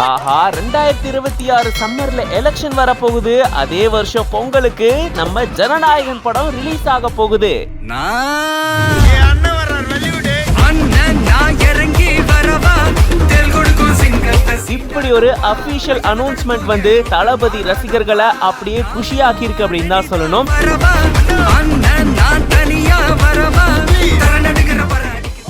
ஆஹா, 2026 சம்மர்ல எலெக்ஷன் வர போகுது. அதே வருஷம் பொங்கலுக்கு நம்ம ஜனநாயகன் படம் ரிலீஸ் ஆக போகுது. இப்படி ஒரு அபிஷியல் அனௌன்ஸ்மெண்ட் வந்து தளபதி ரசிகர்களை அப்படியே குஷியாக்கி இருக்கு அப்படின்னு தான் சொல்லணும்.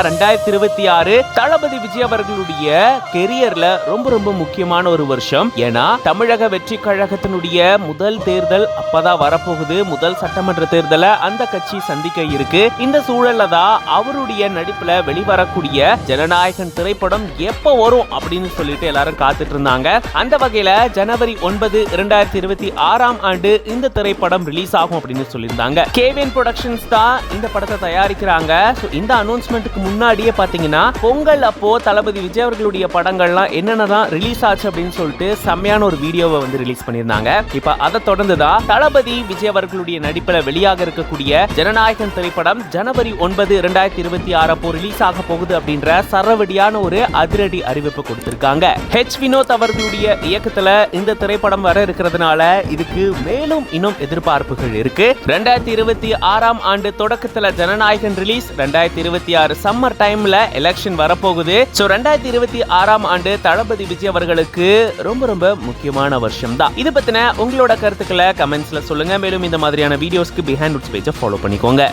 2026 தளபதி விஜய் அவர்களுடைய கெரியர்ல ரொம்ப முக்கியமான ஒரு வருஷம். ஏன்னா தமிழக வெற்றி கழகத்தினுடைய முதல் தேர்தல் அப்பதான் வரப்போகுது. முதல் சட்டமன்ற தேர்தலை அந்த கட்சி சந்திக்க இருக்கு. இந்த சூழல்ல தான் அவருடைய நடிப்புல வெளிவரக்கூடிய ஜனநாயகன் திரைப்படம் எப்ப வரும் அப்படின்னு சொல்லிட்டு எல்லாரும் காத்துட்டு இருந்தாங்க. அந்த வகையில ஜனவரி 9, 2026 இந்த திரைப்படம் ரிலீஸ் ஆகும் அப்படின்னு சொல்லியிருந்தாங்க. கேவிஎன் புரொடக்ஷன்ஸ் தான் இந்த படத்தை தயாரிக்கிறாங்க. இந்த அனௌன்ஸ்மெண்ட்டுக்கு முன்னாடியே பாத்தீங்கன்னா பொங்கல் அப்போ தளபதி விஜய் அவர்களுடைய படங்கள்லாம் என்னென்னதான் ரிலீஸ் ஆச்சு அப்படின்னு சொல்லிட்டு செம்மையான ஒரு வீடியோவை வந்து ரிலீஸ் பண்ணியிருந்தாங்க. இப்ப அதை தொடர்ந்துதான் தளபதி விஜய் அவர்களுடைய நடிப்புல வெளியாக இருக்கக்கூடிய ஜனநாயகன் திரைப்படம் ஜனவரி 9, 2026 அப்போ ரிலீஸ் ஆக போகுது அப்படின்ற சரவடியான ஒரு அதிரடி அறிவிப்பு கொடுத்திருக்காங்க. ஹெச் வினோத் அவர்களுடைய இயக்கத்துல இந்த திரைப்படம் வர இருக்கிறதுனால இதுக்கு மேலும் இன்னும் எதிர்பார்ப்புகள் இருக்கு. 2026 தொடக்கத்துல ஜனநாயகன் ரிலீஸ், 2026 சம்மர் டைம்ல எலெக்ஷன் வரப்போகுது. 2026 தளபதி விஜய் அவர்களுக்கு ரொம்ப முக்கியமான வருஷம் தான். இது பத்தின உங்களோட கருத்துக்களை கமெண்ட்ஸ்ல சொல்லுங்க. மேலும் இந்த மாதிரியான வீடியோஸ்க்கு பிஹைண்ட் ரூட்ஸ் பேஜை ஃபாலோ பண்ணிக்கோங்க.